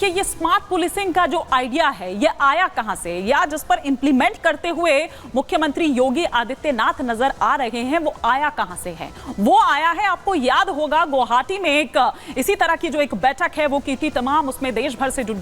देखिए, ये smart policing का जो आइडिया है ये आया कहां से, या जिस पर इंप्लीमेंट करते हुए मुख्यमंत्री योगी आदित्यनाथ नजर आ रहे हैं, वो आया कहां से है? वो आया है, आपको याद होगा, गुवाहाटी में एक इसी तरह की जो एक बैठक है वो की थी तमाम, उसमें देश भर से जो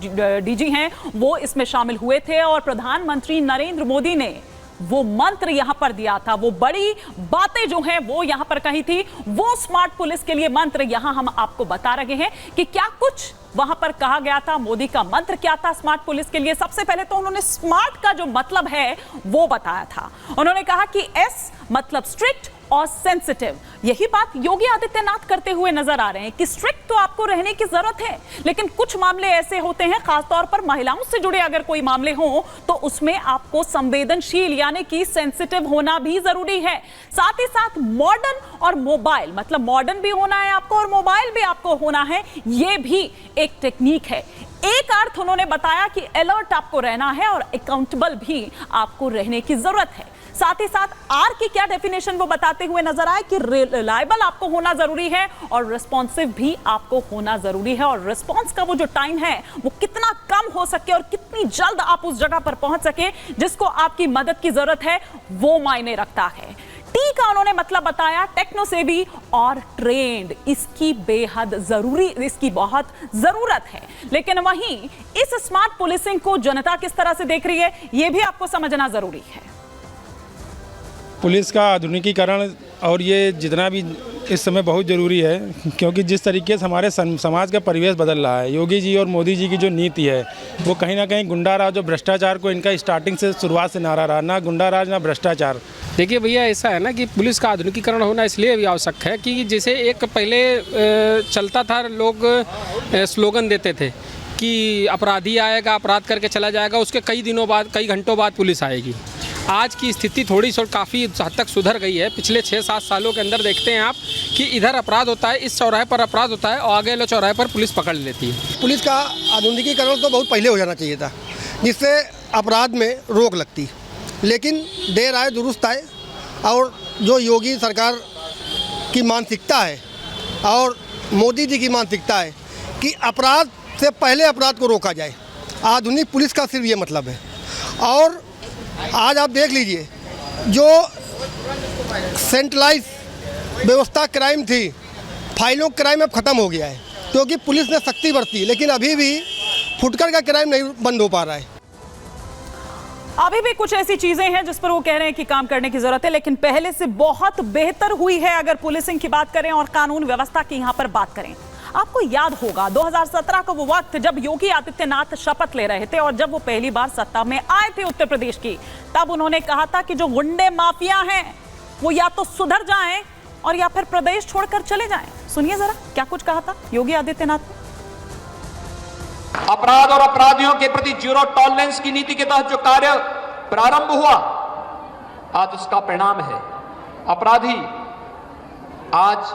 डीजी हैं वो इसमें शामिल हुए थे और प्रधानमंत्री नरेंद्र मोदी ने वो मंत्र यहां पर दिया था, वो बड़ी बातें जो हैं वो यहां पर कही थी, वो स्मार्ट पुलिस के लिए मंत्र यहां हम आपको बता रहे हैं कि क्या कुछ वहां पर कहा गया था, मोदी का मंत्र क्या था स्मार्ट पुलिस के लिए। सबसे पहले तो उन्होंने स्मार्ट का जो मतलब है वो बताया था। उन्होंने कहा कि एस मतलब स्ट्रिक्ट और सेंसिटिव। यही बात योगी आदित्यनाथ करते हुए नजर आ रहे हैं कि स्ट्रिक्ट तो आपको रहने की जरूरत है, लेकिन कुछ मामले ऐसे होते हैं, खासतौर पर महिलाओं से जुड़े अगर कोई मामले हों तो उसमें आपको संवेदनशील यानी कि सेंसिटिव होना भी जरूरी है। साथ ही साथ मॉडर्न और मोबाइल, मतलब मॉडर्न भी होना है आपको और मोबाइल भी आपको होना है, यह भी एक टेक्निक है। एक अर्थ उन्होंने बताया कि अलर्ट आपको रहना है और अकाउंटेबल भी आपको रहने की जरूरत है। साथ ही साथ आर की क्या डेफिनेशन वो बताते हुए नजर आए कि रिलायबल आपको होना जरूरी है और रिस्पॉन्सिव भी आपको होना जरूरी है, और रिस्पॉन्स का वो जो टाइम है वो कितना कम हो सके और कितनी जल्द आप उस जगह पर पहुंच सके जिसको आपकी मदद की जरूरत है, वो मायने रखता है। टी का उन्होंने मतलब बताया टेक्नो सेवी और ट्रेंड, इसकी बेहद जरूरी, इसकी बहुत जरूरत है। लेकिन वहीं इस स्मार्ट पुलिसिंग को जनता किस तरह से देख रही है यह भी आपको समझना जरूरी है। पुलिस का आधुनिकीकरण और ये जितना भी इस समय बहुत ज़रूरी है, क्योंकि जिस तरीके से हमारे समाज का परिवेश बदल रहा है, योगी जी और मोदी जी की जो नीति है वो कहीं ना कहीं गुंडा राज और भ्रष्टाचार को इनका स्टार्टिंग से शुरुआत से नारा रहा, ना गुंडा राज ना भ्रष्टाचार। देखिए भैया, ऐसा है ना कि पुलिस का आधुनिकीकरण होना इसलिए भी आवश्यक है कि जैसे एक पहले चलता था, लोग स्लोगन देते थे कि अपराधी आएगा, अपराध करके चला जाएगा, उसके कई दिनों बाद, कई घंटों बाद पुलिस आएगी। आज की स्थिति थोड़ी सी काफ़ी हद तक सुधर गई है। पिछले 6-7 सालों के अंदर देखते हैं आप कि इधर अपराध होता है, इस चौराहे पर अपराध होता है और आगे वाले चौराहे पर पुलिस पकड़ लेती है। पुलिस का आधुनिकीकरण तो बहुत पहले हो जाना चाहिए था, जिससे अपराध में रोक लगती, लेकिन देर आए दुरुस्त आए। और जो योगी सरकार की मानसिकता है और मोदी जी की मानसिकता है कि अपराध से पहले अपराध को रोका जाए, आधुनिक पुलिस का सिर्फ ये मतलब है। और आज आप देख लीजिए, जो सेंट्रलाइज व्यवस्था क्राइम थी, फाइलों क्राइम अब ख़त्म हो गया है, क्योंकि पुलिस ने सख्ती बरती, लेकिन अभी भी फुटकर का क्राइम नहीं बंद हो पा रहा है। अभी भी कुछ ऐसी चीजें हैं जिस पर वो कह रहे हैं कि काम करने की जरूरत है, लेकिन पहले से बहुत बेहतर हुई है अगर पुलिसिंग की बात करें और कानून व्यवस्था की यहां पर बात करें। आपको याद होगा 2017 का वो वक्त जब योगी आदित्यनाथ शपथ ले रहे थे और जब वो पहली बार सत्ता में आए थे उत्तर प्रदेश की, तब उन्होंने कहा था कि जो गुंडे माफिया हैं वो या तो सुधर जाएं और या फिर प्रदेश छोड़कर चले जाएं। सुनिए जरा क्या कुछ कहा था योगी आदित्यनाथ ने। अपराध और अपराधियों के प्रति जीरो टॉलरेंस की नीति के तहत जो कार्य प्रारंभ हुआ, आज उसका परिणाम है अपराधी आज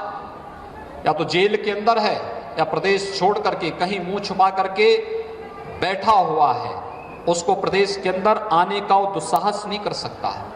या तो जेल के अंदर है या प्रदेश छोड़ करके कहीं मुंह छुपा करके बैठा हुआ है, उसको प्रदेश के अंदर आने का वो दुस्साहस नहीं कर सकता है।